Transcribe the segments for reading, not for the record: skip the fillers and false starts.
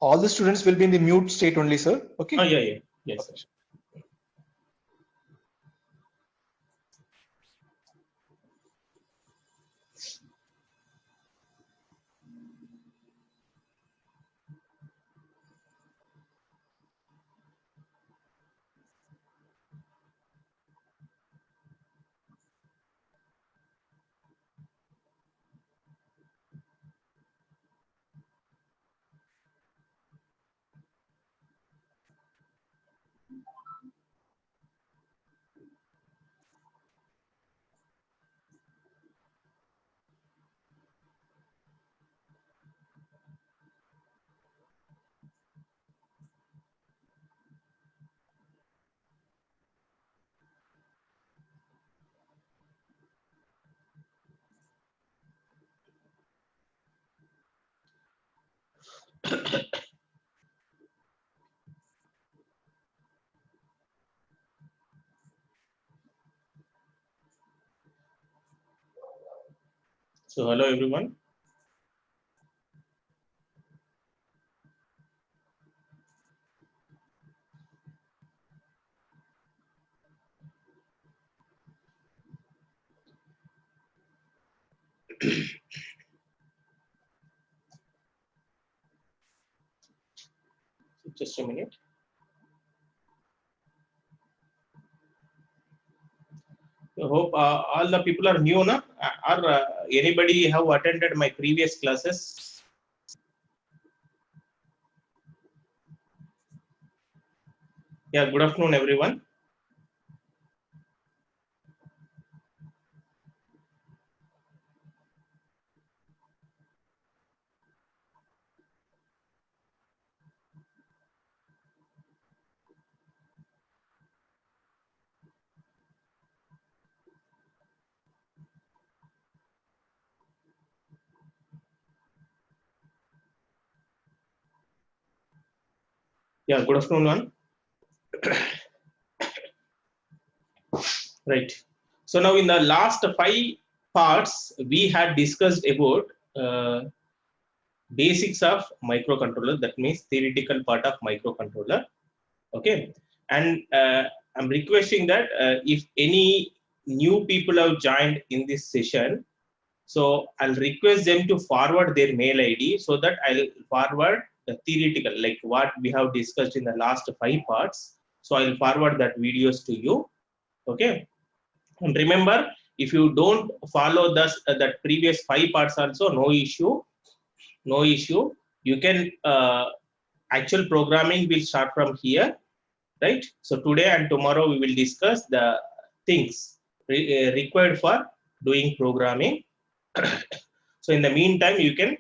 All the students will be in the mute state only, sir. Okay. Oh, yeah. Yes, sir. So hello everyone. Just a minute. I hope all the people are new, na? Or anybody have attended my previous classes? Yeah, good afternoon, everyone. Yeah, good afternoon, one. Right. So now in the last 5 parts, we had discussed about basics of microcontroller. That means theoretical part of microcontroller. Okay. And I'm requesting that if any new people have joined in this session, so I'll request them to forward their mail ID so that I'll forward the theoretical, like what we have discussed in the last 5 parts. So I'll forward that videos to you. Okay. And remember, if you don't follow that previous 5 parts also, no issue. You can actual programming will start from here, right? So today and tomorrow we will discuss the things required for doing programming. So in the meantime, you can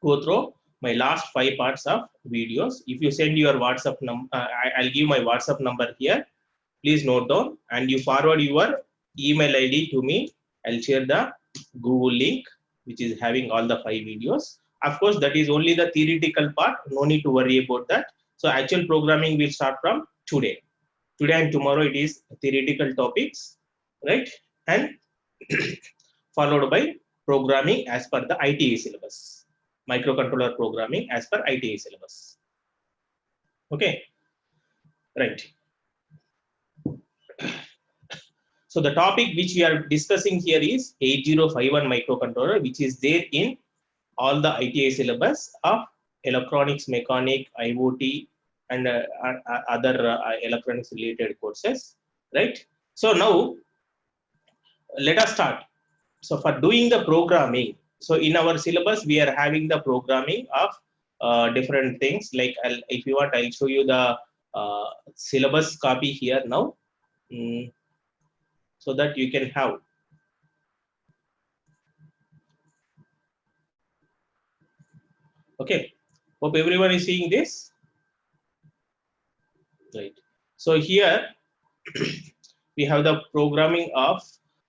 go through my last 5 parts of videos. If you send your WhatsApp number, I'll give my WhatsApp number here. Please note down, and you forward your email ID to me. I'll share the Google link, which is having all the 5 videos. Of course, that is only the theoretical part. No need to worry about that. So actual programming will start from today. Today and tomorrow it is theoretical topics, right? And followed by programming as per the ITA syllabus. Microcontroller programming as per ITA syllabus. Okay, right. So the topic which we are discussing here is 8051 microcontroller, which is there in all the ITA syllabus of electronics, mechanic, IoT, and other electronics related courses, right? So now let us start. So for doing the programming, so in our syllabus we are having the programming of different things. Like if you want, I'll show you the syllabus copy here now. So that you can have. Okay, hope everyone is seeing this. Right. So here we have the programming of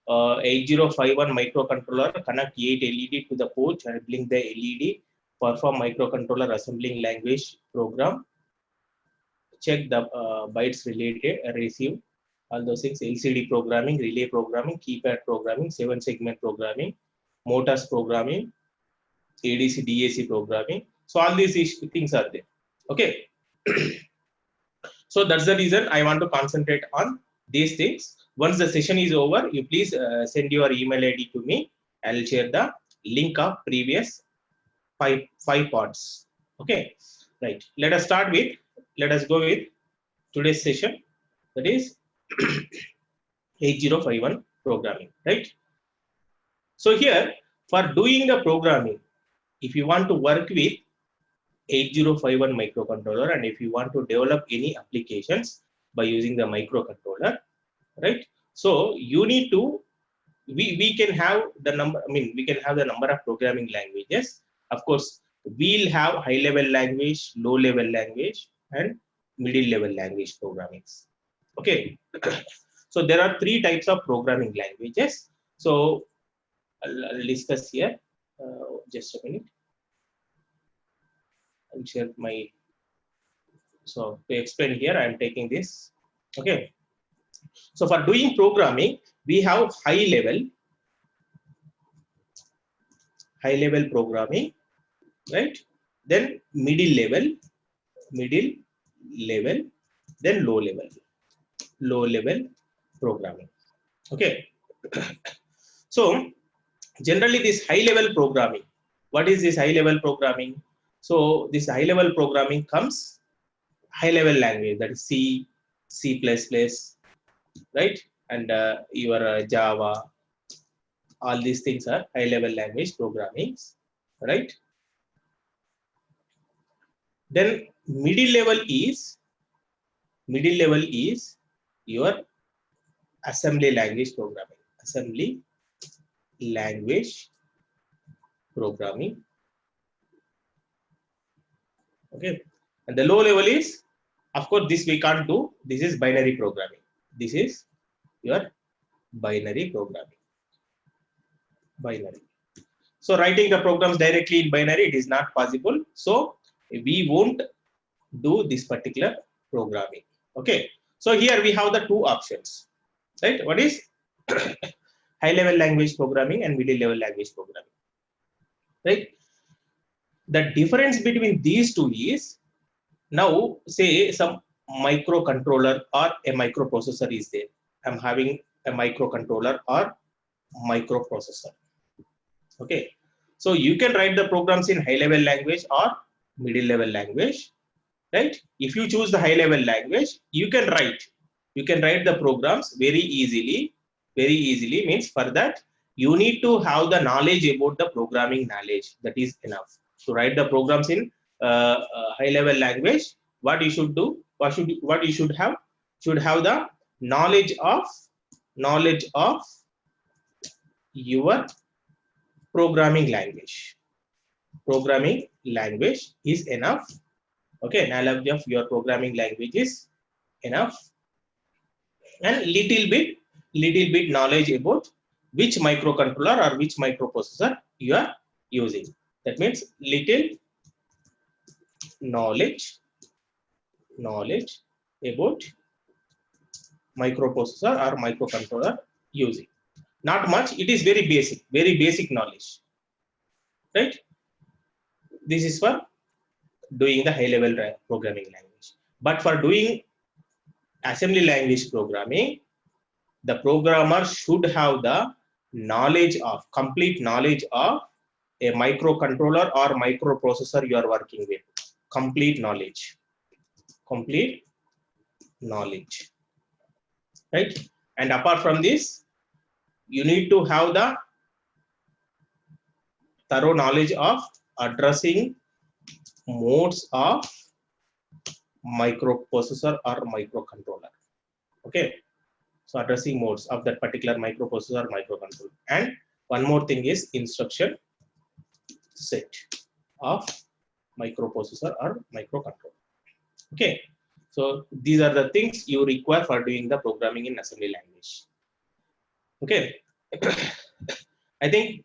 8051 microcontroller. Connect 8 LED to the port and blink the LED. Perform microcontroller assembling language program. Check the bytes related, receive all those things. LCD programming, relay programming, keypad programming, 7-segment programming, motors programming, ADC DAC programming. So all these things are there. Okay. So that's the reason I want to concentrate on these things. Once the session is over, you please send your email ID to me. I'll share the link of previous five parts. Okay, right. Let us go with today's session. That is 8051 programming. Right. So here, for doing the programming, if you want to work with 8051 microcontroller, and if you want to develop any applications by using the microcontroller, right? So you need to, we can have the number, we can have the number of programming languages. Of course, we'll have high level language, low level language, and middle level language programmings. Okay. So there are three types of programming languages. So I'll discuss here. Just a minute. I'll share my, so to explain here, I am taking this. Okay. So for doing programming, we have high level programming, right? Then middle level, then low level programming. Okay. So generally this high level programming, what is this high level programming? So this high level programming comes high level language, that is C, C++, right? And your Java, all these things are high level language programming, right? Then middle level is your assembly language programming. Okay. And the low level is, of course, this we can't do. This is binary programming. This is your binary programming. So writing the programs directly in binary, it is not possible. So we won't do this particular programming. Okay. So here we have the two options, right? What is high level language programming and middle level language programming, right? The difference between these two is, now say some microcontroller or a microprocessor is there. I'm having a microcontroller or microprocessor. Okay. So you can write the programs in high level language or middle level language, right? If you choose the high level language, you can write the programs very easily. Means for that, you need to have the knowledge about the programming knowledge. That is enough to write the programs in high level language. What you should do, what you should have the knowledge of your programming language is enough. Okay, knowledge of your programming language is enough, and little bit knowledge about which microcontroller or which microprocessor you are using. That means little knowledge about microprocessor or microcontroller using. Not much, it is very basic knowledge, right? This is for doing the high level programming language. But for doing assembly language programming, the programmer should have the complete knowledge of a microcontroller or microprocessor you are working with. Complete knowledge, right? And apart from this, you need to have the thorough knowledge of addressing modes of microprocessor or microcontroller. Okay, so addressing modes of that particular microprocessor or microcontroller. And one more thing is instruction set of microprocessor or microcontroller. Okay, so these are the things you require for doing the programming in assembly language. Okay. I think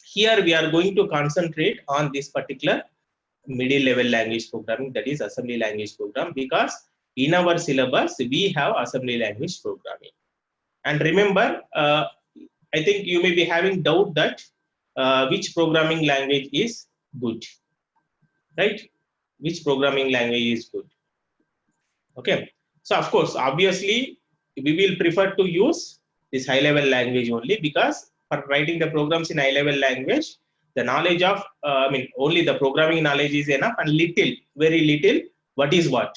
here we are going to concentrate on this particular middle level language programming, that is assembly language program, because in our syllabus we have assembly language programming. And remember, I think you may be having doubt that which programming language is good, right? Which programming language is good? Okay, so of course, obviously, we will prefer to use this high level language only, because for writing the programs in high level language, the knowledge of only the programming knowledge is enough, and little, very little, what is what,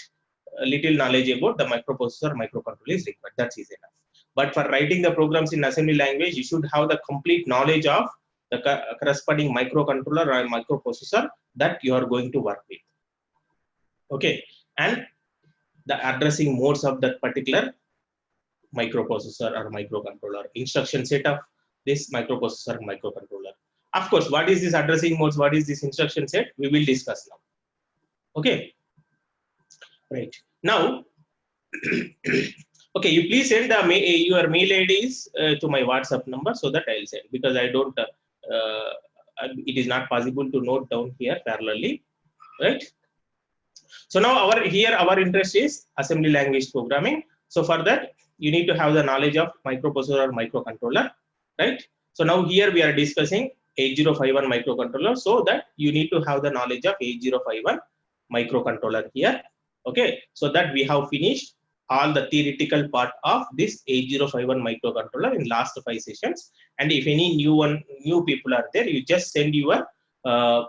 a little knowledge about the microprocessor, microcontroller is required. That is enough. But for writing the programs in assembly language, you should have the complete knowledge of the corresponding microcontroller or microprocessor that you are going to work with. Okay, and the addressing modes of that particular microprocessor or microcontroller, instruction set of this microprocessor and microcontroller. Of course, what is this addressing modes, what is this instruction set, we will discuss now. Okay, right now. Okay, you please send your mail IDs to my WhatsApp number, so that I'll send, because I don't it is not possible to note down here parallelly, right? So now our interest is assembly language programming. So for that, you need to have the knowledge of microprocessor or microcontroller, right? So now here we are discussing 8051 microcontroller, so that you need to have the knowledge of 8051 microcontroller here. Okay, so that we have finished all the theoretical part of this 8051 microcontroller in last 5 sessions. And if any new people are there, you just send your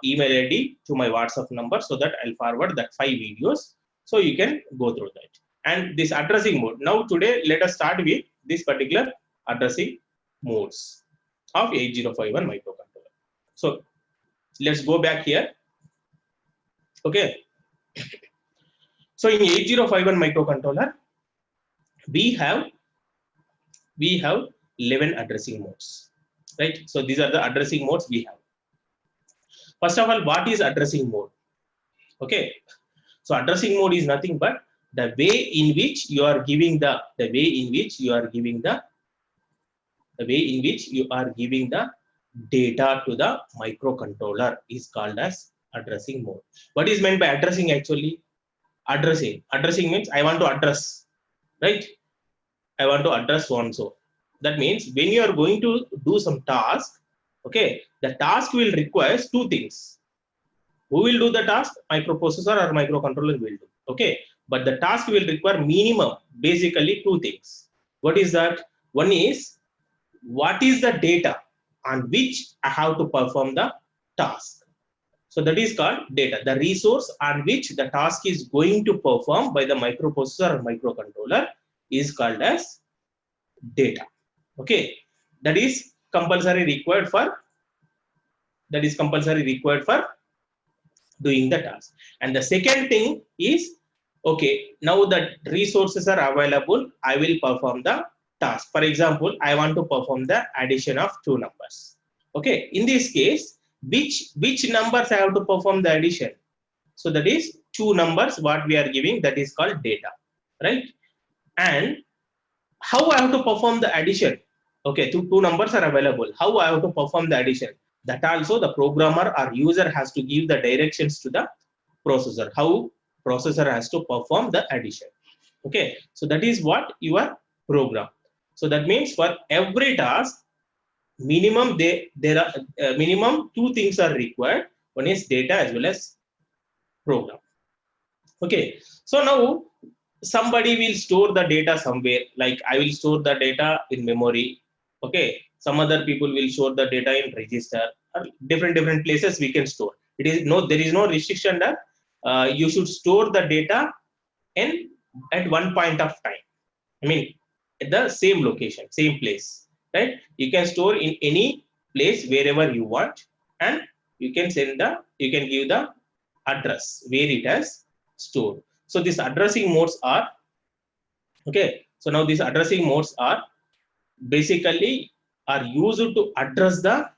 email ID to my WhatsApp number, so that I'll forward that 5 videos, so you can go through that. And this addressing mode, now today let us start with this particular addressing modes of 8051 microcontroller. So let's go back here. Okay, so in 8051 microcontroller, we have 11 addressing modes, right? So these are the addressing modes we have. First of all, what is addressing mode? Okay, so addressing mode is nothing but the way in which you are giving the data to the microcontroller is called as addressing mode. What is meant by addressing actually? Addressing means I want to address, right? I want to address so and so. That means when you are going to do some task, okay, the task will require 2 things. Who will do the task? Microprocessor or microcontroller will do. Okay, but the task will require minimum basically 2 things. What is that? One is, what is the data on which I have to perform the task? So that is called data. The resource on which the task is going to perform by the microprocessor or microcontroller is called as data. Okay, that is compulsory required for doing the task. And the second thing is, okay, now that resources are available, I will perform the task. For example, I want to perform the addition of 2 numbers. Okay, in this case, which numbers I have to perform the addition? So that is 2 numbers what we are giving, that is called data, right? And how I have to perform the addition? Okay, 2 numbers are available. How I have to perform the addition? That also the programmer or user has to give the directions to the processor, how processor has to perform the addition. Okay, so that is what your program. So that means for every task, minimum there are minimum 2 things are required. One is data as well as program. Okay, so now somebody will store the data somewhere, like I will store the data in memory. Okay, some other people will store the data in register, different places we can store. There is no restriction that you should store the data at one point of time. I mean, at the same location, same place, right? You can store in any place wherever you want, and you can give the address where it has stored. So these addressing modes are, okay, so now these addressing modes are basically are used to address the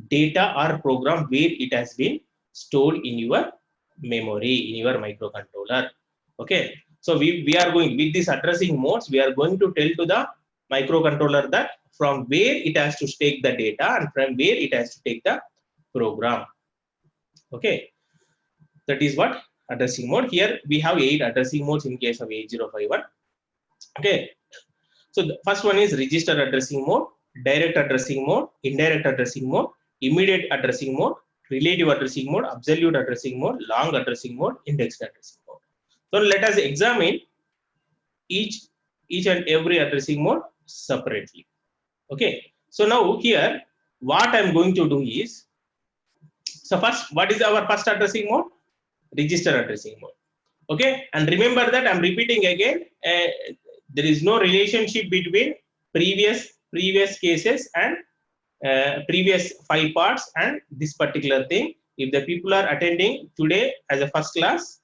data or program where it has been stored in your memory, in your microcontroller. Okay, so we are going with this addressing modes, we are going to tell to the microcontroller that from where it has to take the data and from where it has to take the program. Okay, that is what addressing mode. Here we have 8 addressing modes in case of 8051. Okay, so the first one is register addressing mode, direct addressing mode, indirect addressing mode, immediate addressing mode, relative addressing mode, absolute addressing mode, long addressing mode, indexed addressing mode. So let us examine each and every addressing mode separately. Okay. So now here, what I'm going to do is, so first, what is our first addressing mode? Register addressing mode. Okay. And remember that I'm repeating again, there is no relationship between previous cases and previous 5 parts and this particular thing. If the people are attending today as a first class,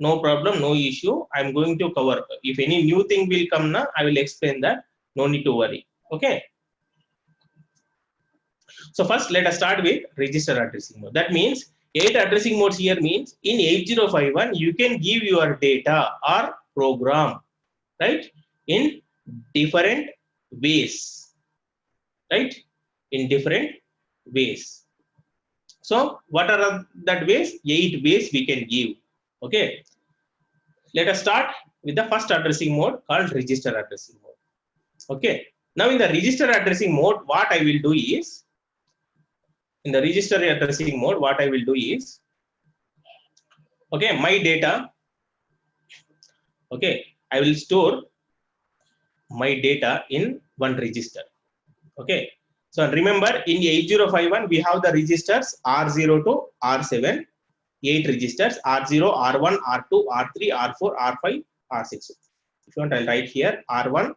no problem, no issue. I'm going to cover. If any new thing will come now, I will explain that. No need to worry. Okay. So first, let us start with register addressing mode. That means 8 addressing modes here means in 8051 you can give your data or program, right, in different ways, right, in different ways. So what are that ways? 8 ways we can give. Okay, let us start with the first addressing mode called register addressing mode. Okay, now in the register addressing mode, what I will do is, in the register addressing mode, what I will do is, okay, my data, okay, I will store my data in one register. Okay, so remember in 8051 we have the registers R0 to R7, 8 registers, R0, R1, R2, R3, R4, R5, R6. If you want, I'll write here R1,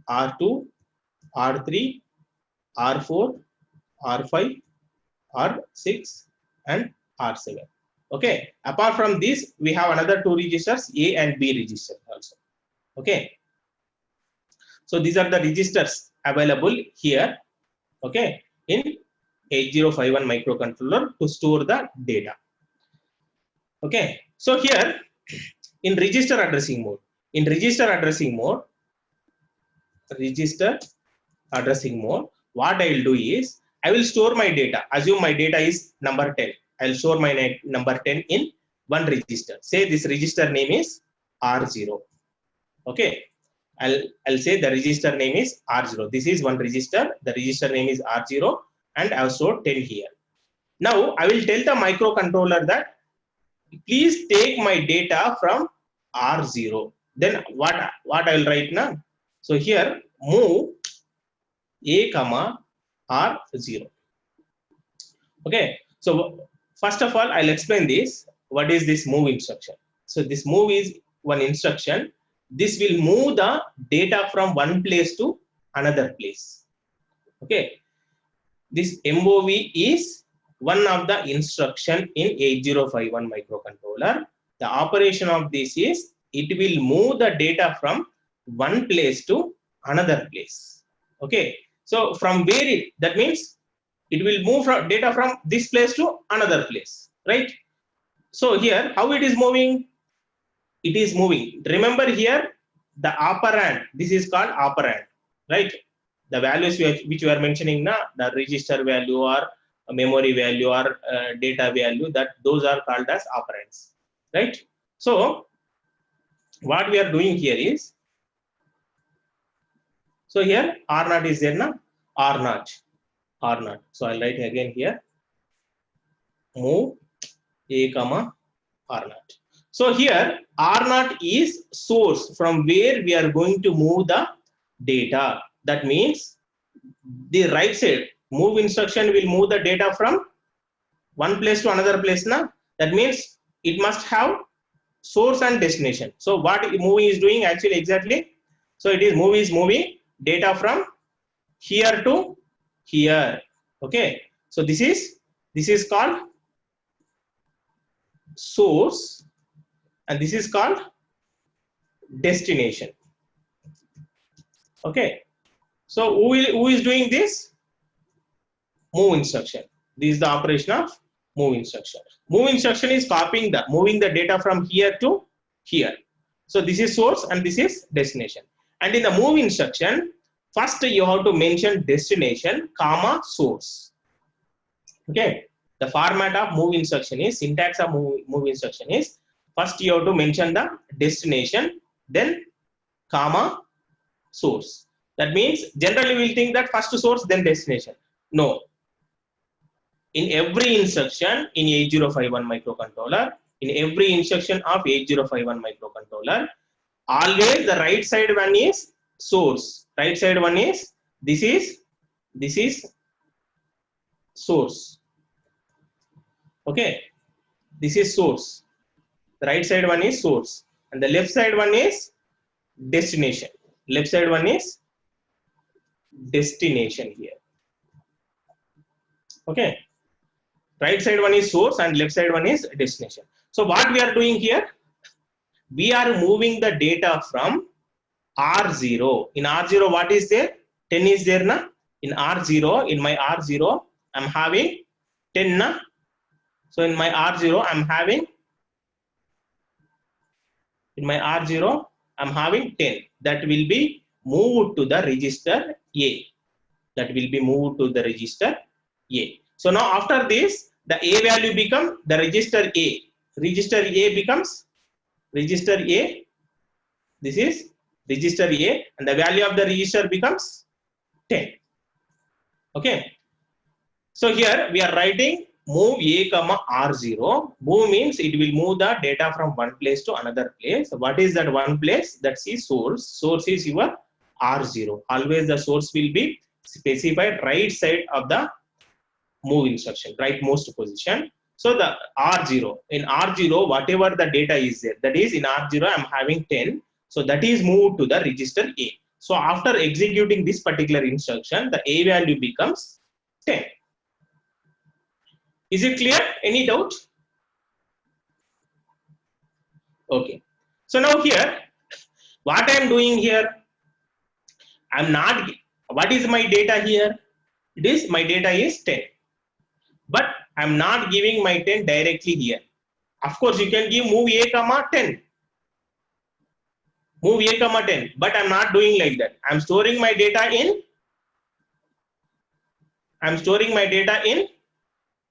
R2, R3, R4, R5, R6, and R7. Okay, apart from this, we have another 2 registers, A and B register also. Okay, so these are the registers available here, okay, in 8051 microcontroller to store the data. Okay, so here in register addressing mode, what I will do is, I will store my data. Assume my data is number 10. I'll store my number 10 in one register. Say this register name is R0. Okay, I'll say the register name is R0. This is one register. The register name is R0, and I've stored 10 here. Now I will tell the microcontroller that please take my data from R0. Then what I will write now? So here move A comma R0. Okay, so first of all, I'll explain this. What is this move instruction? So this move is one instruction. This will move the data from one place to another place. Okay, this MOV is one of the instruction in 8051 microcontroller. The operation of this is, it will move the data from one place to another place. Okay, so from where that means it will move from data from this place to another place, right? So here, how it is moving? It is moving. Remember here, the operand, this is called operand, right? The values which you are mentioning now, the register value or memory value or data value, that those are called as operands, right? So what we are doing here is, so here R0 is there now, R0. So I'll write again here, move A comma R0. So here R0 is source from where we are going to move the data. That means the right side move instruction will move the data from one place to another place now. That means it must have source and destination. So what moving is doing actually exactly? So it is moving data from here to here. Okay, so this is called source and this is called destination. Okay, so who is doing this? Move instruction. This is the operation of move instruction. Move instruction is moving the data from here to here. So this is source and this is destination. And in the move instruction, first you have to mention destination comma source. Okay, the format of move instruction is, syntax of move instruction is, first you have to mention the destination, then comma source. That means generally we'll think that first source then destination. No, in every instruction in 8051 microcontroller, in every instruction of 8051 microcontroller, always the right side one is source. Right side one is this is source. Okay, this is source. The right side one is source, and the left side one is destination. Left side one is destination here. Okay, right side one is source and left side one is destination. So what we are doing here, we are moving the data from R0. In R0, what is there? 10 is there, na? In R0, in my R0, I'm having 10, na? So in my R0, I'm having 10. That will be moved to the register A. That will be moved to the register A. So now after this, the A value become the register A. Register A becomes register A. This is register A, and the value of the register becomes 10. Okay. So here we are writing move A comma R0. Move means it will move the data from one place to another place. So what is that one place? That's the source. Source is your R0. Always the source will be specified right side of the move instruction, rightmost position. So the R0, in R0, whatever the data is there, that is in R0, I'm having 10. So that is moved to the register A. So after executing this particular instruction, the A value becomes 10. Is it clear? Any doubt? Okay. So now here, what I am doing here, I'm not, what is my data here? It is, my data is 10. But I'm not giving my 10 directly here. Of course, you can give move A comma 10. Move A comma 10, but I'm not doing like that. I'm storing my data in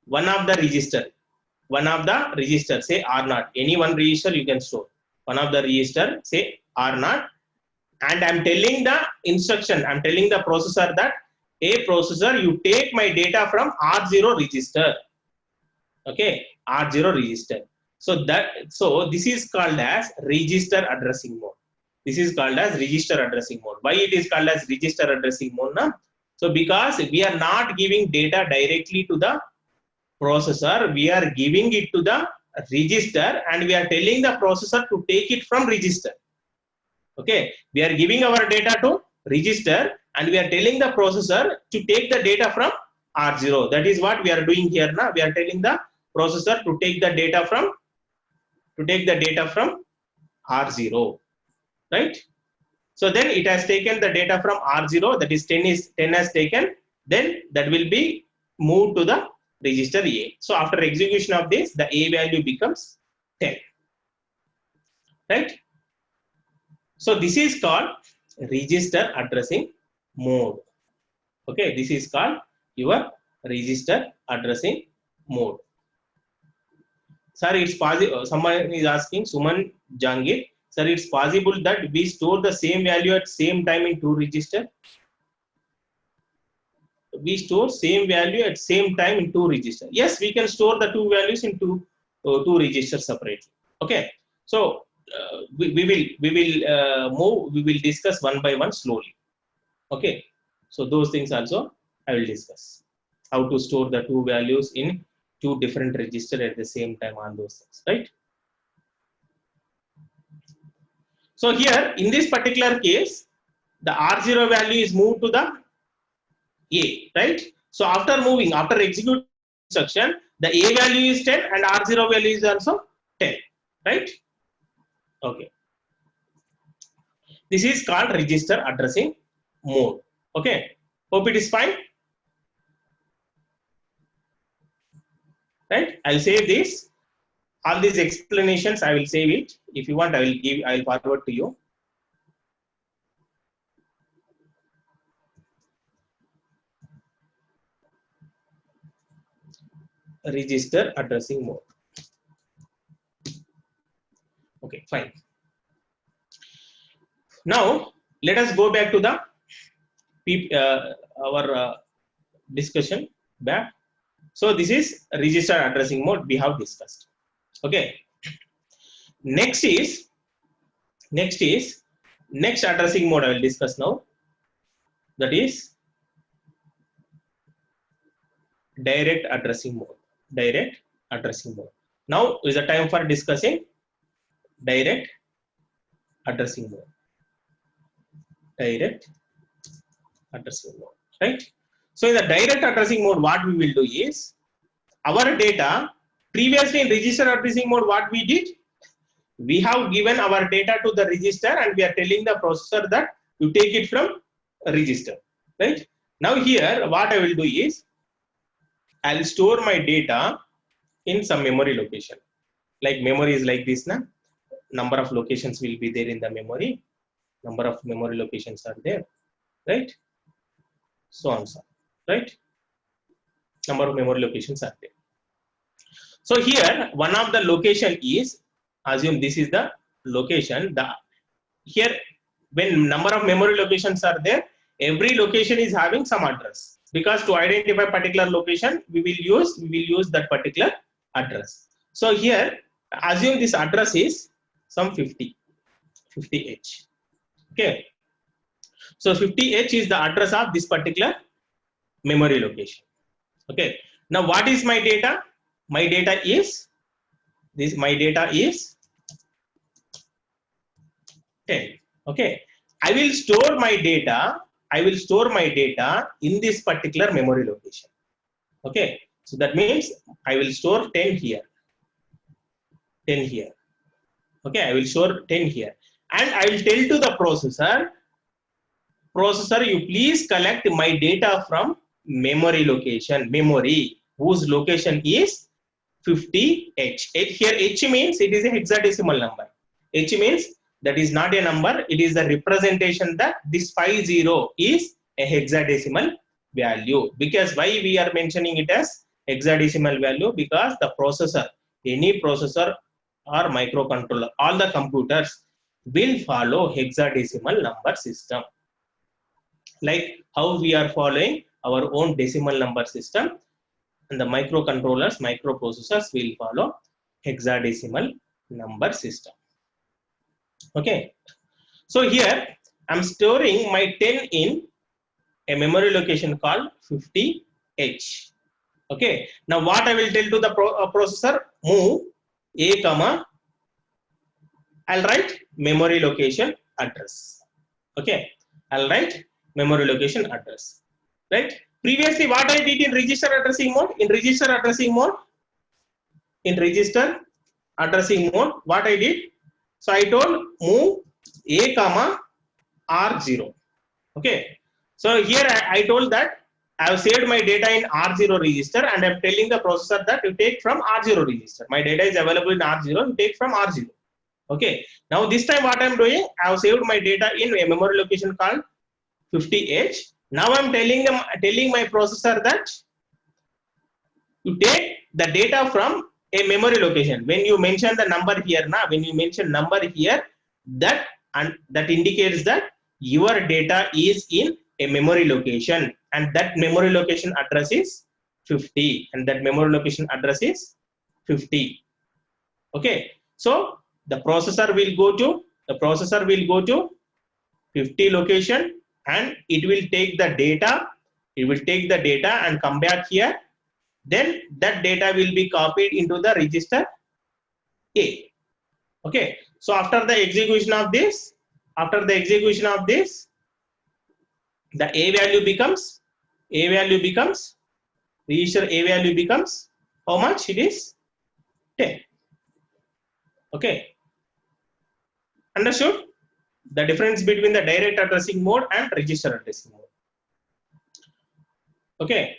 one of the register. One of the register, say R0. Any one register you can store. One of the register, say R0. And I'm telling the instruction, I'm telling the processor that, hey processor, you take my data from R0 register. Okay, R0 register. So this is called as register addressing mode. This is called as register addressing mode. Why it is called as register addressing mode? Na? So because we are not giving data directly to the processor, we are giving it to the register, and we are telling the processor to take it from register. Okay, we are giving our data to register, and we are telling the processor to take the data from R0. That is what we are doing here now. We are telling the processor to take the data from R0, right? So then it has taken the data from R0, that is 10 has taken, then that will be moved to the register A. So after execution of this, the A value becomes 10, right? So this is called register addressing mode. Okay, this is called your register addressing mode. Sir, it's possible. Someone is asking, Suman Jangir, sir, it's possible that we store the same value at same time in two register. We store same value at same time in two register. Yes, we can store the two values in two registers separately. Okay, so we will discuss one by one slowly. Okay, so those things also I will discuss. How to store the two values in two different registers at the same time, on those things, right? So here in this particular case, the R0 value is moved to the A, right? So after executing instruction, the A value is 10 and R0 value is also 10, right? Okay. This is called register addressing mode. Okay. Hope it is fine. Right? I'll save this. All these explanations, I will save it. If you want, I will forward to you. Register addressing mode. Okay, fine. Now let us go back to the our discussion back. So this is register addressing mode we have discussed. Okay. Next addressing mode I will discuss now. That is direct addressing mode. Direct addressing mode. Now is the time for discussing direct addressing mode. Direct addressing mode, right? So in the direct addressing mode, what we will do is our data previously in register addressing mode, what we did, we have given our data to the register and we are telling the processor that you take it from a register, right? Now here what I will do is I'll store my data in some memory location. Like memory is like this, na? Number of locations will be there in the memory. Number of memory locations are there, right? So on, so right? Number of memory locations are there. So here one of the location is, assume this is the location. Here when number of memory locations are there, every location is having some address, because to identify particular location we will use that particular address. So here assume this address is some 50H. Okay, so 50H is the address of this particular memory location. Okay, now what is my data? My data is this. My data is 10. Okay, I will store my data. I will store my data in this particular memory location. Okay, so that means I will store 10 here, 10 here. Okay, I will store 10 here, and I will tell to the processor, you please collect my data from memory location, memory whose location is 50H. Here H means it is a hexadecimal number. H means that is not a number, it is the representation that this 50 is a hexadecimal value. Because why we are mentioning it as hexadecimal value? Because the processor, any processor or microcontroller, all the computers will follow hexadecimal number system. Like how we are following our own decimal number system, and the microcontrollers, microprocessors will follow hexadecimal number system. Okay, so here I'm storing my 10 in a memory location called 50H. Okay, now what I will tell to the processor, move a comma, I'll write memory location address. Okay, I'll write memory location address, right? Previously what I did in register addressing mode, what I did, so I told move a comma R0. Okay, so here I told that I have saved my data in R0 register, and I'm telling the processor that you take from R0 register. My data is available in R0, you take from R0. Okay, now this time what I'm doing, I have saved my data in a memory location called 50H. Now I'm telling my processor that you take the data from a memory location. When you mention the number here, that indicates that your data is in a memory location, and that memory location address is 50, and that memory location address is 50. Okay, so the processor will go to 50 location, and it will take the data and come back here. Then that data will be copied into the register A. Okay, so after the execution of this, the A value becomes register A value becomes how much? It is 10. Okay, understood the difference between the direct addressing mode and register addressing mode? Okay,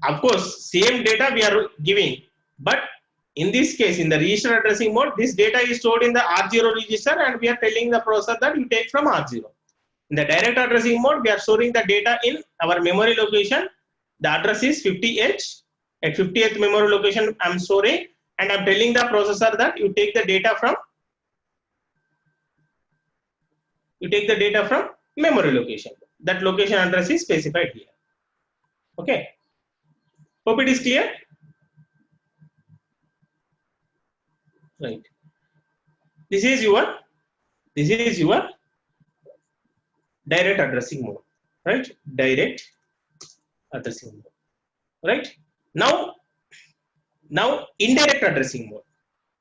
of course same data we are giving, but in this case, in the register addressing mode, this data is stored in the R0 register, and we are telling the processor that you take from R0. In the direct addressing mode, we are storing the data in our memory location. The address is 50H. At 50th memory location I'm storing, and I'm telling the processor that you take the data from memory location. That location address is specified here. Okay, hope it is clear. right? This is your direct addressing mode, right? Direct addressing mode, right? Now indirect addressing mode.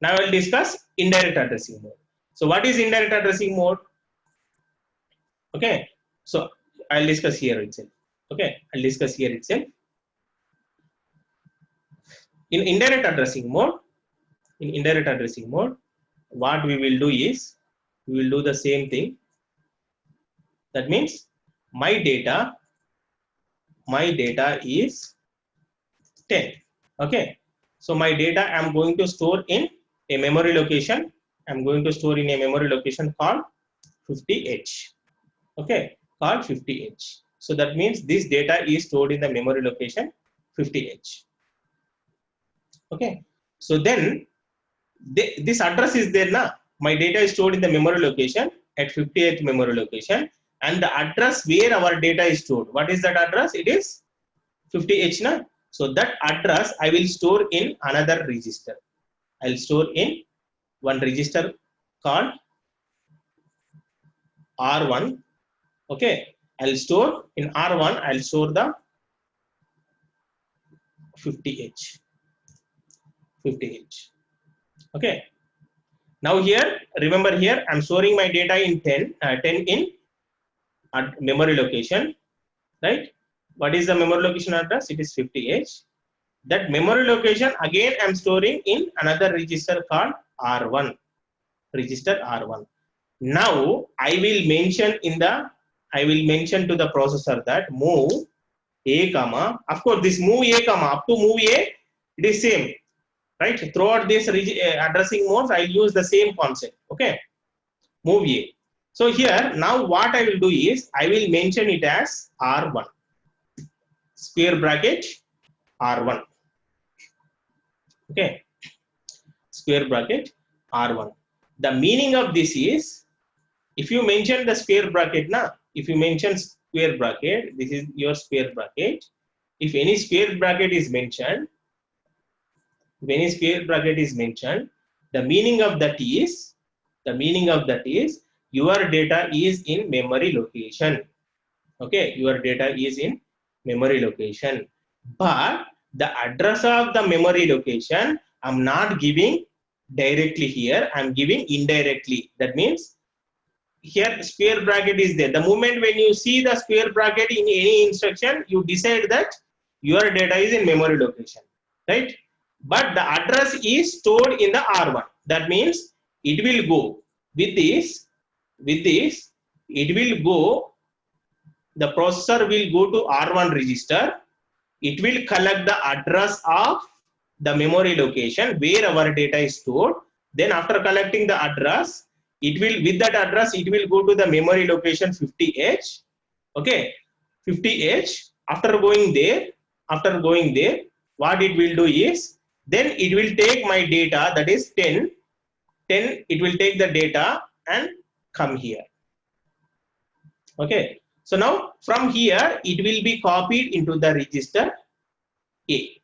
Now I'll discuss indirect addressing mode. So what is indirect addressing mode? Okay, so I'll discuss here itself. Okay, I'll discuss here itself. In indirect addressing mode, what we will do is we will do the same thing. That means my data is 10. Okay, so my data I'm going to store in a memory location. I'm going to store in a memory location called 50H. Okay, called 50H. So that means this data is stored in the memory location 50H. Okay, so then this address is there now. My data is stored in the memory location at 50H memory location, and the address where our data is stored, what is that address? It is 50H now. So that address I will store in another register. I'll store in one register called R1. Okay, I'll store in R1. I'll store the 50H. Okay. Now here, remember here, I'm storing my data in 10 in memory location, right? What is the memory location address? It is 50H. That memory location again I'm storing in another register called R1. Register R1. Now I will mention to the processor that move A comma. Of course, this move A comma up to move A, it is same. Right, throughout this addressing modes, I'll use the same concept. Okay, move A. So here now what I will do is I will mention it as R1, square bracket R1. Okay, square bracket R1. The meaning of this is, if you mention the square bracket now, if you mention square bracket, this is your square bracket. If any square bracket is mentioned, the meaning of that is your data is in memory location. Okay, your data is in memory location, but the address of the memory location I'm not giving directly here, I'm giving indirectly. That means here square bracket is there. The moment when you see the square bracket in any instruction, you decide that your data is in memory location, right? But the address is stored in the R1. That means it will go with this, it will go, the processor will go to R1 register. It will collect the address of the memory location where our data is stored. Then after collecting the address, it will, with that address, it will go to the memory location 50H. Okay, 50H. After going there, what it will do is, then it will take my data, that is 10, it will take the data and come here. Okay, so now from here it will be copied into the register A.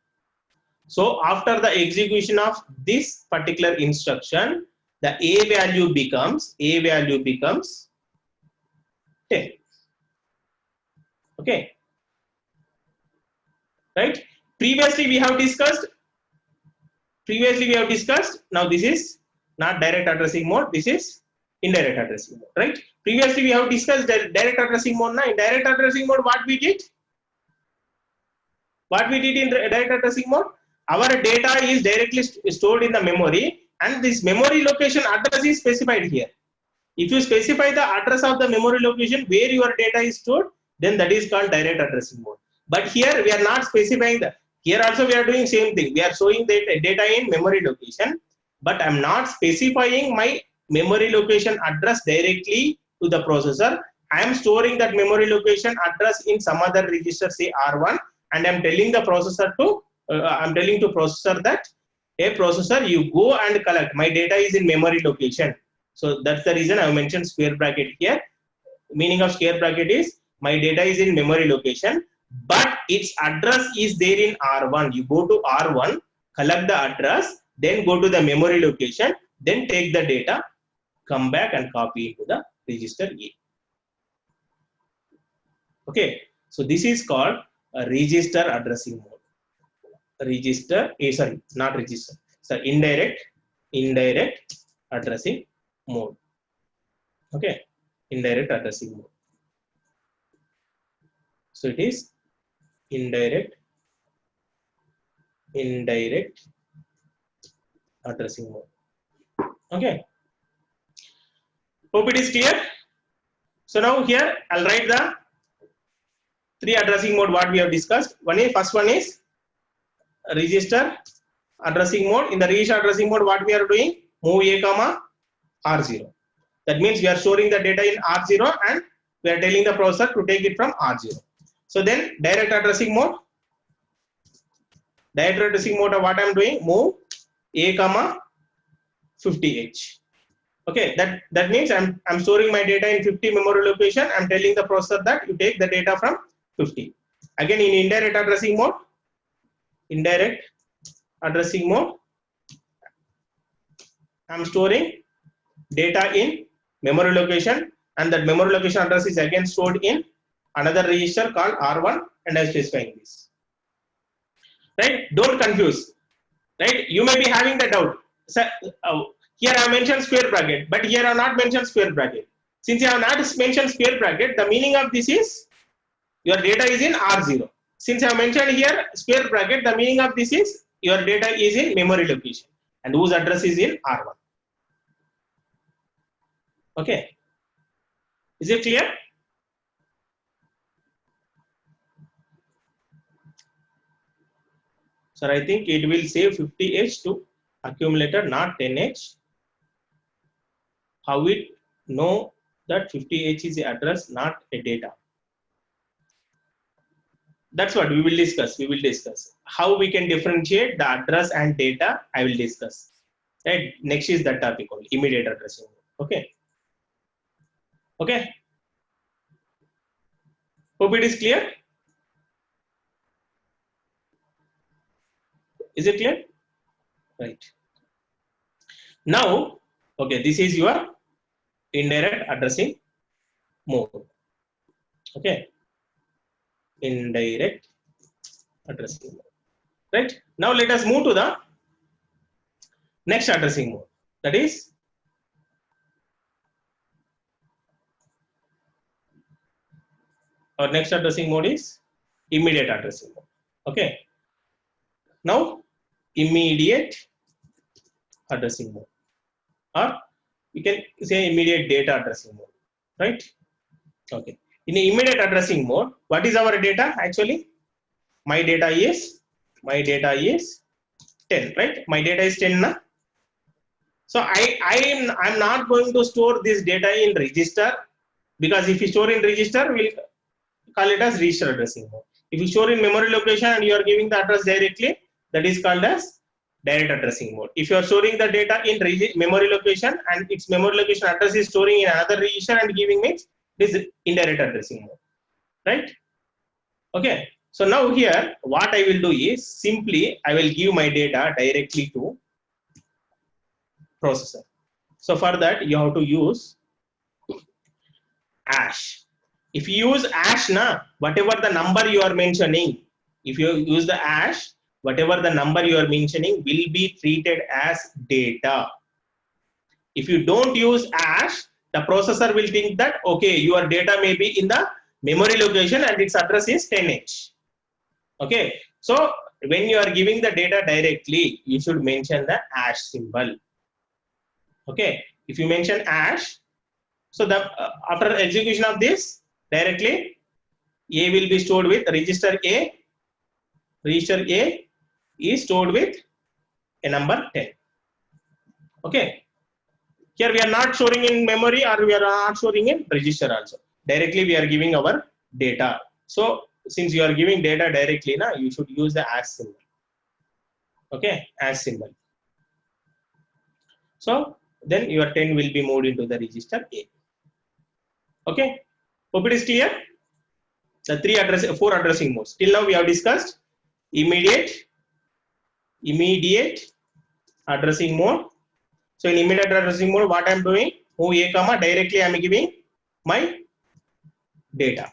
So after the execution of this particular instruction, the A value becomes 10. Okay, right? Previously we have discussed, now this is not direct addressing mode, this is indirect addressing mode, right? Previously we have discussed direct addressing mode. Now in direct addressing mode, what we did in direct addressing mode, our data is directly stored in the memory, and this memory location address is specified here. If you specify the address of the memory location where your data is stored, then that is called direct addressing mode. But here we are not specifying that. Here also we are doing same thing. We are showing the data in memory location, but I'm not specifying my memory location address directly to the processor. I am storing that memory location address in some other register, say R1, and I'm telling the processor to, processor that, hey processor, you go and collect. My data is in memory location. So that's the reason I mentioned square bracket here. Meaning of square bracket is, my data is in memory location, but its address is there in R1. You go to R1, collect the address, then go to the memory location. then take the data, come back and copy into the register A. Okay, so this is called a register addressing mode. Indirect addressing mode. Okay, indirect addressing mode. So it is indirect addressing mode. Okay, hope it is clear. So now here I'll write the three addressing mode what we have discussed. First one is register addressing mode. In the register addressing mode, what we are doing? Move A comma R0. That means we are storing the data in R0 and we are telling the processor to take it from R0. So then direct addressing mode. Direct addressing mode of what I am doing? Move A comma 50H. Okay, that means I'm storing my data in 50 memory location. I'm telling the processor that you take the data from 50. Again in indirect addressing mode, I'm storing data in memory location, and that memory location address is again stored in another register called R1, and I'm specifying this. Right? Don't confuse. Right? You may be having the doubt. So, here I have mentioned square bracket, but here I have not mentioned square bracket. Since I have not mentioned square bracket, the meaning of this is your data is in R0. Since I have mentioned here square bracket, the meaning of this is your data is in memory location and whose address is in R1. Okay. Is it clear? Sir, I think it will save 50H to accumulator, not 10H. How it know that 50H is the address, not a data? That's what we will discuss. How we can differentiate the address and data, I will discuss. Right? Next is that topic only, immediate addressing. Okay. Okay. Hope it is clear. Is it clear? Right. Now, okay, this is your indirect addressing mode. Okay. Indirect addressing mode. Right. Now let us move to the next addressing mode. That is our next addressing mode is immediate addressing mode. Okay. Now immediate addressing mode, or you can say immediate data addressing mode. Right. Okay. In the immediate addressing mode, what is our data actually? My data is 10, right? My data is 10 na? So I'm not going to store this data in register, because if you store in register, we'll call it as register addressing mode. If you store in memory location and you are giving the address directly, that is called as direct addressing mode. If you are storing the data in memory location and its memory location address is storing in another register and giving it, this is indirect addressing mode, right? Okay. So now here, what I will do is simply I will give my data directly to processor. So for that, you have to use hash. If you use hash, whatever the number you are mentioning, if you use the hash, whatever the number you are mentioning will be treated as data. If you don't use hash, the processor will think that, okay, your data may be in the memory location and its address is 10H. Okay. So when you are giving the data directly, you should mention the hash symbol. Okay. If you mention hash, so the after execution of this, directly A will be stored with register A. Register A is stored with a number 10. Okay. Here we are not storing in memory, or we are not storing in register also. Directly we are giving our data. So since you are giving data directly, you should use the hash symbol. Okay, hash symbol. So then your 10 will be moved into the register A. Okay. Hope it is clear. The 4 addressing modes. Till now we have discussed immediate addressing mode, So in immediate addressing mode, what I'm doing, move a comma, directly I'm giving my data.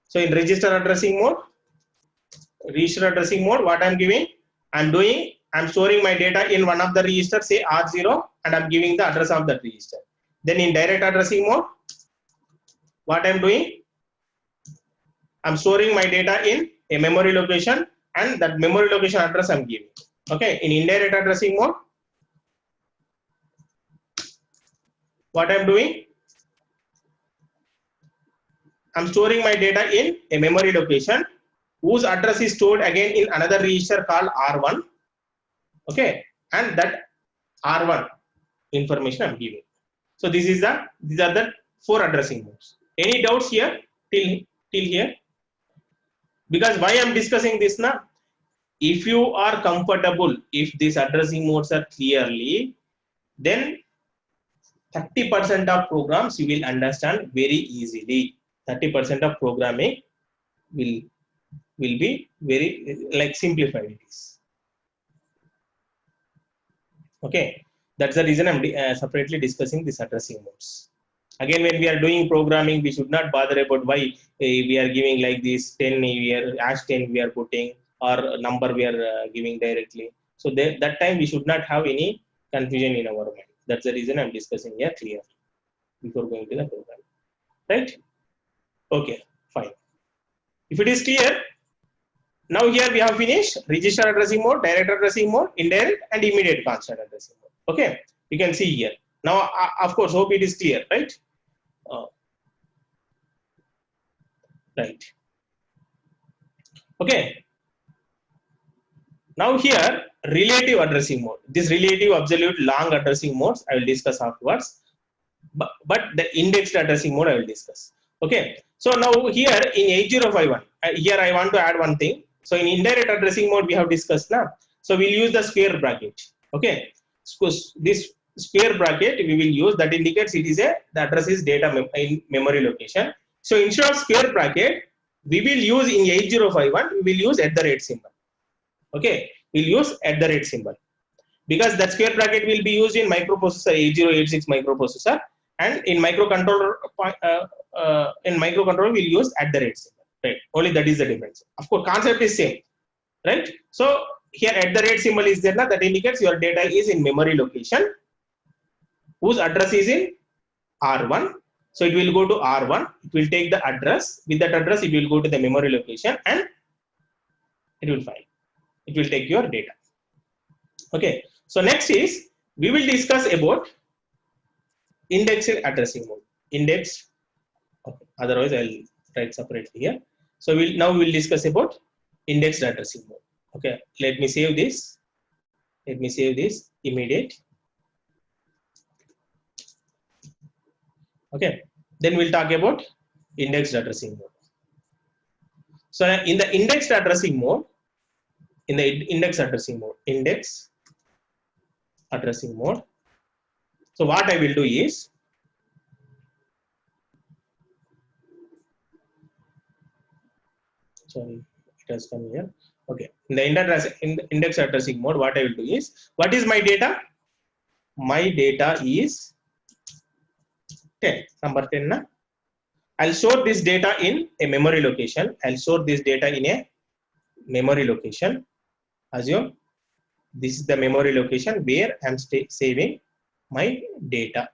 So in register addressing mode, what I'm giving, I'm storing my data in one of the registers, say R0, and I'm giving the address of that register. Then in direct addressing mode, what I'm doing, I'm storing my data in a memory location, and that memory location address I'm giving. Okay, in indirect addressing mode, what I'm doing, I'm storing my data in a memory location whose address is stored again in another register called R1. Okay, and that R1 information I'm giving. So these are the 4 addressing modes. Any doubts here till here? Because why I'm discussing this now? If you are comfortable, if these addressing modes are clearly, then 30% of programs you will understand very easily. 30% of programming will be very like simplified it is. Okay, that's the reason I'm separately discussing this addressing modes. Again, when we are doing programming, we should not bother about why we are giving like this 10 we are hash 10 we are putting, or number we are giving directly. So that time we should not have any confusion in our mind. That's the reason I'm discussing here clearly before going to the program. Right? Okay, fine. If it is clear, now here we have finished register addressing mode, direct addressing mode, indirect and immediate constant addressing mode. Okay, you can see here. Now, of course, hope it is clear, right? Right. Okay. Now here, relative addressing mode. This relative, absolute, long addressing modes I will discuss afterwards. But the indexed addressing mode I will discuss. Okay. So now here in 8051, here I want to add one thing. So in indirect addressing mode we have discussed now. So we'll use the square bracket. Okay. So this square bracket we will use, that indicates it is the address is data in memory location. So instead of square bracket, we will use in 8051 we will use @ symbol. Okay, we'll use @ symbol because that square bracket will be used in microprocessor 8086 microprocessor, and in microcontroller we'll use @ symbol. Right, only that is the difference. Of course, concept is same, right? So here @ symbol is there now, that indicates your data is in memory location whose address is in R1. So it will go to R1, it will take the address, with that address it will go to the memory location and it will find, it will take your data. Okay, so next is we will discuss about indexed addressing mode. Indexed, okay, otherwise I'll write separately here. So we'll discuss about indexed addressing mode. Okay, let me save this. Let me save this immediate. Okay, then we'll talk about indexed addressing mode. So in the indexed addressing mode, index addressing mode. So what I will do is, sorry, it has come here. Okay, in the index addressing mode, what I will do is, what is my data? My data is 10, number 10 na? I'll store this data in a memory location. I'll store this data in a memory location. Assume this is the memory location where I'm saving my data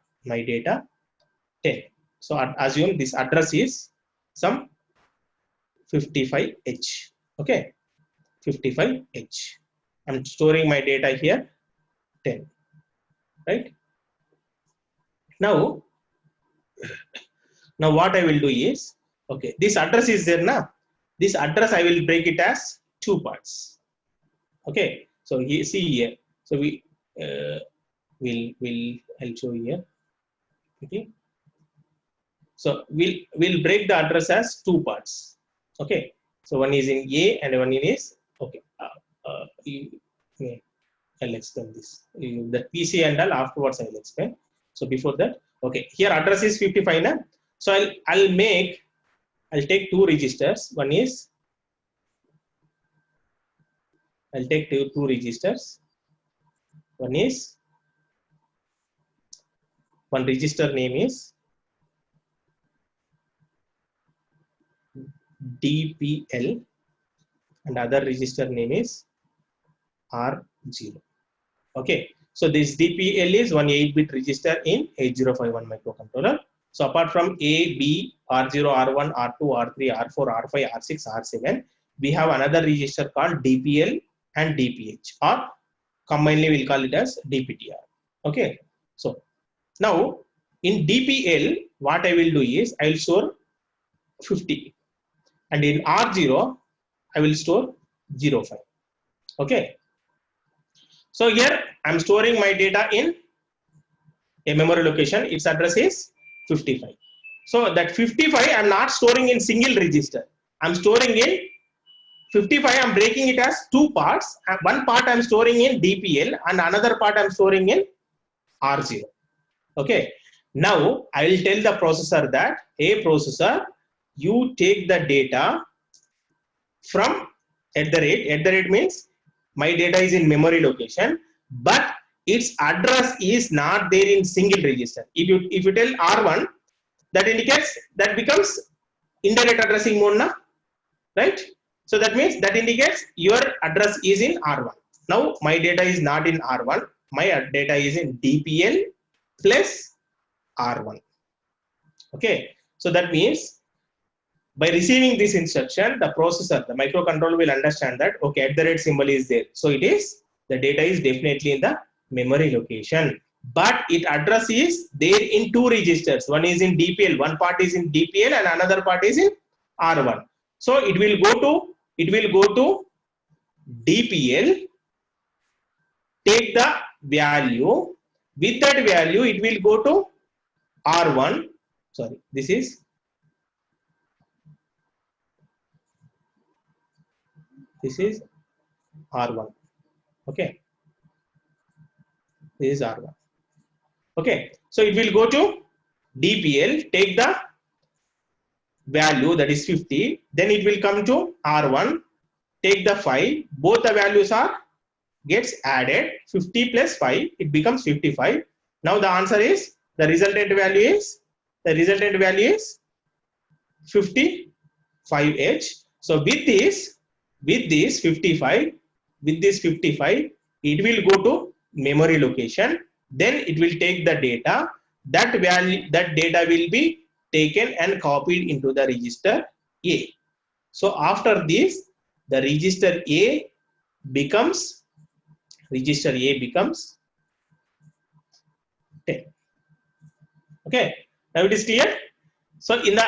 10. So assume this address is some 55H. Okay, 55H. I'm storing my data here 10. Right? Now what I will do is, okay, this address is there now. This address I will break it as 2 parts. Okay, so here, see here. So I'll show here. Okay, so we'll break the address as 2 parts. Okay, so one is in A and one is, okay. I'll explain this. The PC and all afterwards I will explain. So before that, okay, here address is 55 now. So I'll take 2 registers. One is, I'll take two registers. One is One register name is DPL and other register name is R0. Okay, so this DPL is one 8-bit register in 8051 microcontroller. So apart from A, B, R0, R1, R2, R3, R4, R5, R6, R7, we have another register called DPL and DPH, or commonly we'll call it as DPTR. Okay, so now in DPL, what I will do is I will store 50, and in R0, I will store 05. Okay, so here I'm storing my data in a memory location. Its address is 55. So that 55 I'm not storing in single register. I'm storing in 55. I'm breaking it as two parts. One part I'm storing in DPL and another part I'm storing in R0. Okay. Now I will tell the processor that, hey processor, you take the data from at the rate means my data is in memory location, but its address is not there in single register. If you tell R1, that indicates that becomes indirect addressing mode, na? Right? So that means that indicates your address is in R1. Now my data is not in R1. My data is in DPL plus R1. Okay. So that means by receiving this instruction, the processor, the microcontroller will understand that, okay, at the rate symbol is there. So it is, the data is definitely in the memory location. But its address is there in two registers. One is in DPL, one part is in DPL and another part is in R1. So it will go to DPL, take the value, with that value it will go to R1. Sorry, this is R1. Okay, this is R1. Okay, so it will go to DPL, take the value that is 50, then it will come to R1, take the 5, both the values are gets added, 50 plus 5, it becomes 55. Now the answer is, the resultant value is 55H. So with this 55, it will go to memory location, then it will take the data, that data will be taken and copied into the register A. So after this, the register A becomes 10. Okay, now it is clear. So in the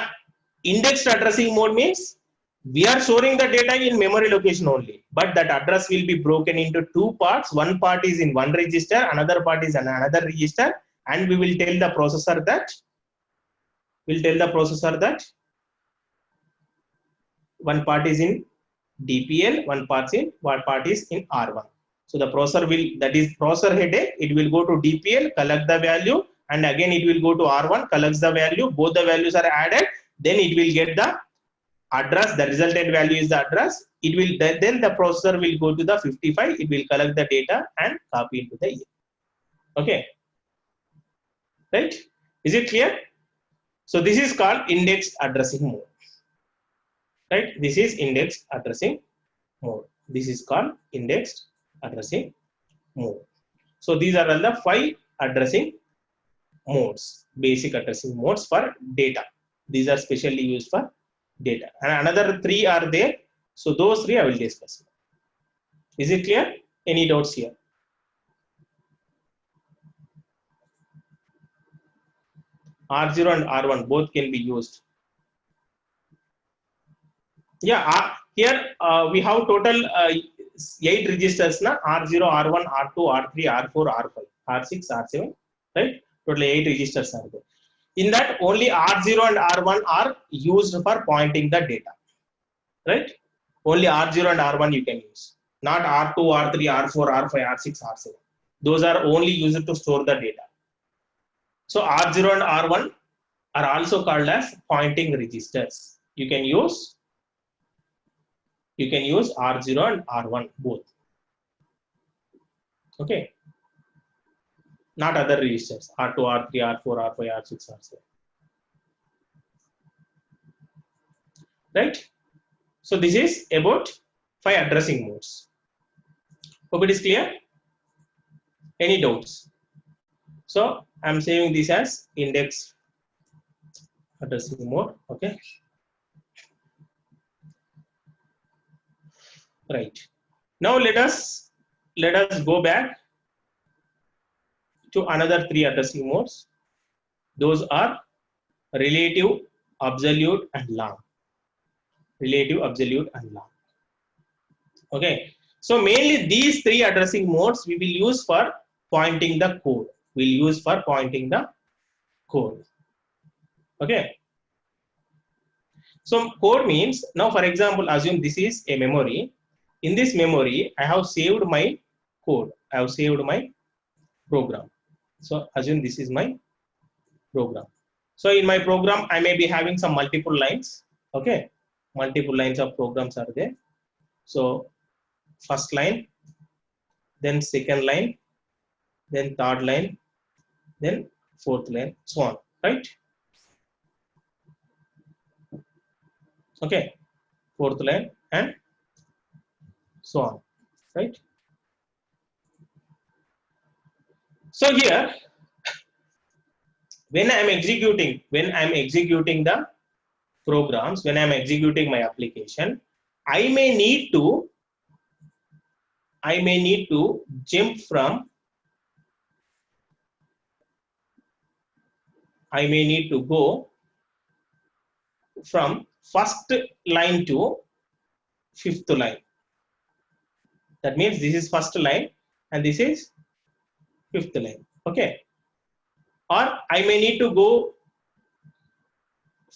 indexed addressing mode means we are storing the data in memory location only, but that address will be broken into two parts. One part is in one register, another part is in another register, and we will tell the processor that one part is in DPL, one part is in R1. So the processor headache, it will go to DPL, collect the value, and again it will go to R1, collects the value, both the values are added, then it will get the address, the resultant value is the address. It will then the processor will go to the 55, it will collect the data and copy into the A. Okay, right? Is it clear? So this is called indexed addressing mode. Right? This is indexed addressing mode. This is called indexed addressing mode. So these are all the 5 addressing modes, basic addressing modes for data. These are specially used for data, and another 3 are there. So those 3 I will discuss. Is it clear? Any doubts here? R0 and R1 both can be used. Yeah, here we have total 8 registers, na? R0, R1, R2, R3, R4, R5, R6, R7, right? Total 8 registers are there. In that, only R0 and R1 are used for pointing the data, right? Only R0 and R1 you can use, not R2, R3, R4, R5, R6, R7. Those are only used to store the data. So R0 and R1 are also called as pointing registers. You can use R0 and R1 both. Okay. not other registers R2, R3, R4, R5, R6, R7. Right? So this is about 5 addressing modes. Hope it is clear. Any doubts? So I'm saving this as index addressing mode. Okay. Right. Now let us go back to another 3 addressing modes. Those are relative, absolute, and long. Relative, absolute, and long. Okay. So mainly these 3 addressing modes we will use for pointing the code. We'll use for pointing the code. Okay. So code means, now for example, assume this is a memory. In this memory, I have saved my code. I have saved my program. So assume this is my program. So in my program, I may be having some multiple lines. Okay. Multiple lines of programs are there. So first line, then second line, then third line, then fourth line, so on, right? Okay, fourth line and so on, right? So here, when I'm executing the programs, when I'm executing my application, I may need to jump from, I may need to go from first line to fifth line. That means this is first line and this is fifth line. Okay. Or I may need to go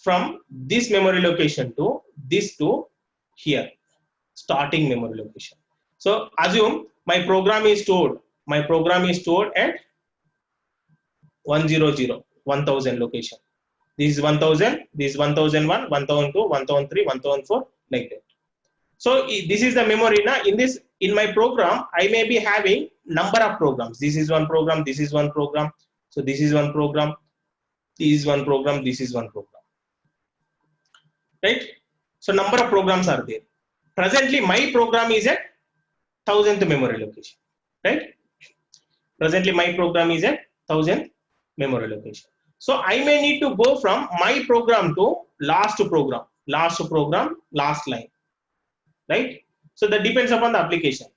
from this memory location to this to here, starting memory location. So assume my program is stored at 1000 location. This is 1000, this is 1001, 1002, 1003, 1004, like that. So this is the memory. Now in my program, I may be having number of programs. This is one program, this is one program. So this is one program, this is one program, this is one program. Right? So number of programs are there. Presently, my program is at 1000th memory location. Right? Presently, my program is at 1000th memory location. So I may need to go from my program to last program, last line. Right? So that depends upon the application.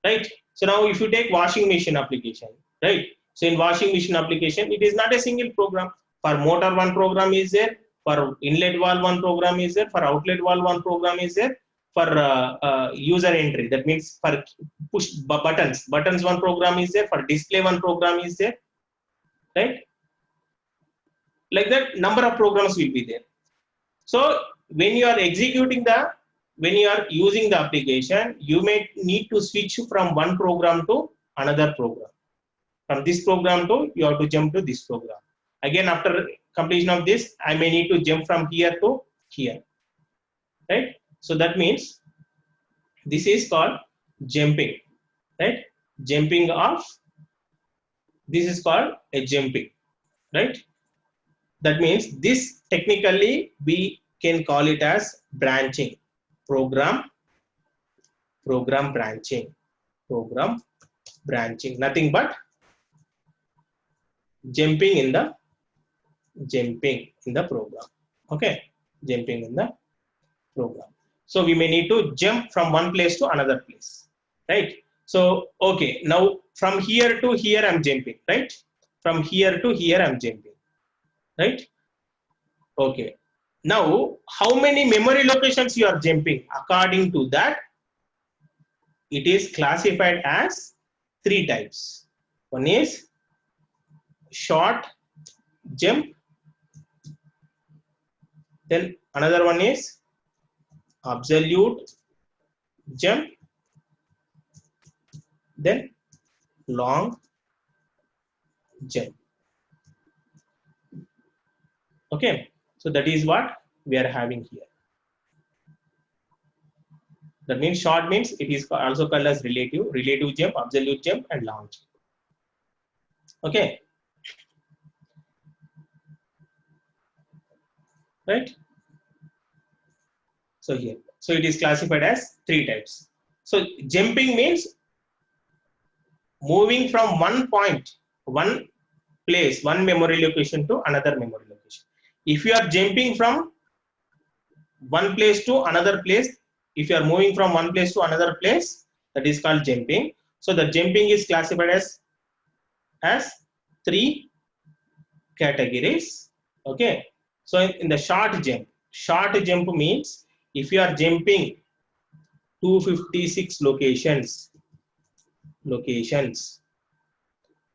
Right? So now if you take washing machine application, right? So in washing machine application, it is not a single program. For motor, one program is there. For inlet valve, one program is there. For outlet valve, one program is there. For user entry, that means for push buttons, one program is there. For display, one program is there. Right? Like that, number of programs will be there. So when you are executing when you are using the application, you may need to switch from one program to another program. From this program to, you have to jump to this program. Again, after completion of this, I may need to jump from here to here. Right? So that means this is called jumping. Right? Jumping off. This is called a jumping. Right? That means this technically we can call it as branching. Program branching, nothing but jumping in the program. Okay, jumping in the program. So we may need to jump from one place to another place, right? So okay, now from here to here I'm jumping, right? From here to here I'm jumping, right? Okay. Now, how many memory locations you are jumping? According to that, it is classified as 3 types. One is short jump. Then another one is absolute jump. Then long jump. Okay. So that is what we are having here. That means short means it is also called as relative jump, absolute jump, and long jump. Okay, right? So here, so it is classified as 3 types. So jumping means moving from one point, one place, one memory location to another memory location. If you are jumping from one place to another place, if you are moving from one place to another place, that is called jumping. So the jumping is classified as 3 categories. Okay, so in the short jump means if you are jumping 256 locations,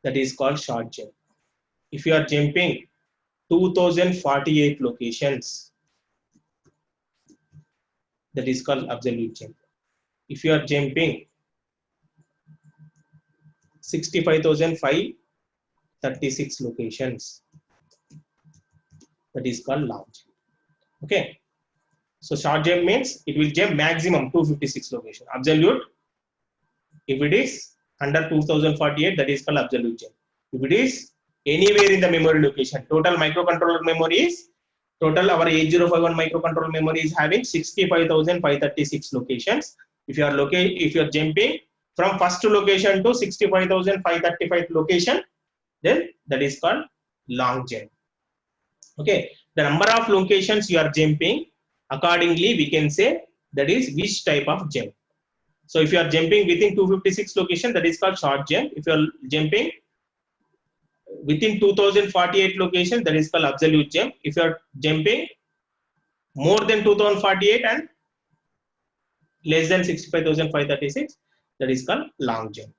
that is called short jump. If you are jumping 2048 locations, that is called absolute jump. If you are jumping 65,536 locations, that is called long jump. Okay, so short jump means it will jump maximum 256 location. Absolute, if it is under 2048, that is called absolute jump. If it is anywhere in the memory location, total microcontroller memory is total our 8051 microcontroller memory is having 65,536 locations. If you are jumping from first location to 65,535 location, then that is called long jump. Okay, the number of locations you are jumping, accordingly we can say that is which type of jump. So if you are jumping within 256 location, that is called short jump. If you are jumping within 2048 location, that is called absolute jump. If you are jumping more than 2048 and less than 65,536, that is called long jump.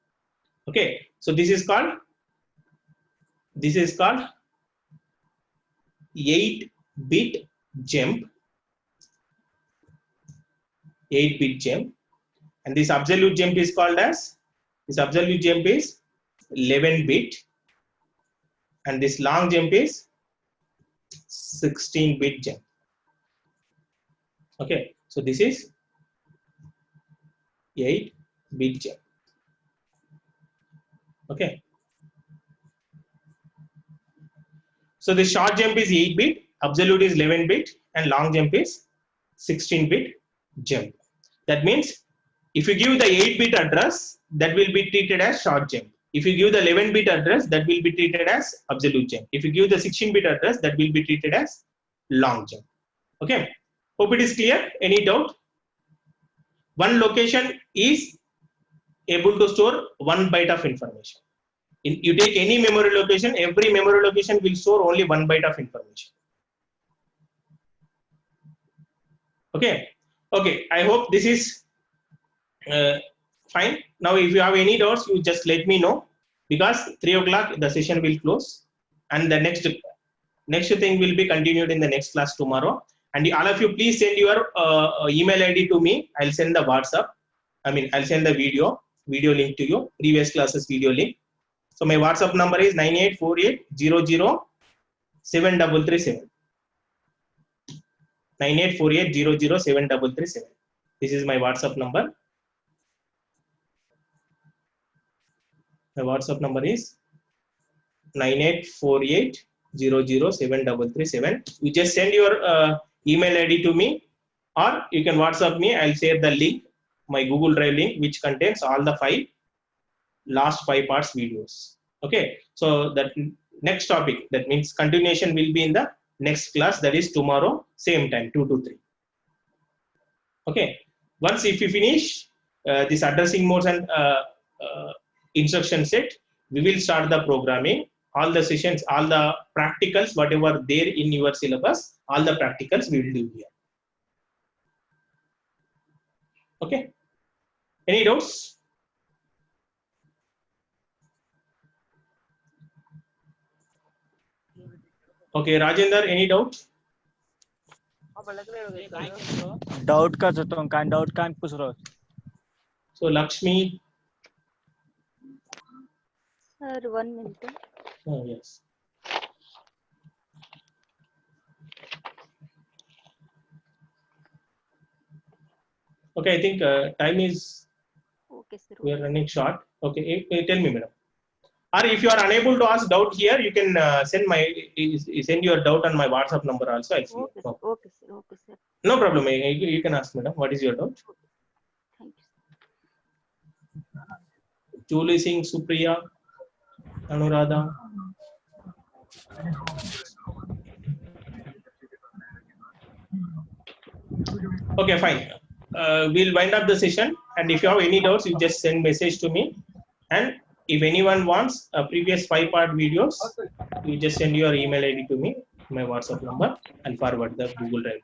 Okay, so this is called 8-bit jump, 8-bit jump, and this absolute jump is called as 11-bit, and this long jump is 16-bit jump. Okay, so this is 8-bit jump. Okay, so the short jump is 8-bit, absolute is 11-bit, and long jump is 16-bit jump. That means if you give the 8-bit address, that will be treated as short jump. If you give the 11-bit address, that will be treated as absolute jump. If you give the 16-bit address, that will be treated as long jump. Okay, hope it is clear. Any doubt? One location is able to store 1 byte of information. You take any memory location, every memory location will store only 1 byte of information. Okay, okay, I hope this is fine. Now if you have any doubts, you just let me know, because 3 o'clock the session will close, and the next thing will be continued in the next class tomorrow. And all of you, please send your email ID to me. I'll send the WhatsApp. I'll send the video link to you, previous classes video link. So my WhatsApp number is 9848007337. 9848007337. This is my WhatsApp number. My WhatsApp number is 9848007337. You just send your email ID to me, or you can WhatsApp me. I'll share the link, my Google Drive link, which contains all the last 5 parts videos. Okay, so that next topic, that means continuation, will be in the next class, that is tomorrow, same time, 2 to 3. Okay, once if you finish this addressing modes and instruction set, we will start the programming. All the sessions, all the practicals, whatever there in your syllabus, all the practicals we will do here. Okay, any doubts? Okay, Rajendra, any doubt? Doubt कर सकता हूँ, kind doubt kind पूछ रहा हूँ. So Lakshmi. Sir, 1 minute. Oh, yes. Okay, I think time is, Okay, sir. we are running short. Okay, tell me, madam. Or if you are unable to ask doubt here, you can send your doubt on my WhatsApp number also. I see. Okay, sir. Okay, sir. Okay, sir. No problem. You can ask, madam. What is your doubt? Thank you. Julie Singh, Supriya, Anuradha. Okay, fine. We'll wind up the session, and if you have any doubts, you just send message to me. And if anyone wants a previous 5-part videos, you just send your email ID to me, my WhatsApp number, and forward the Google Drive.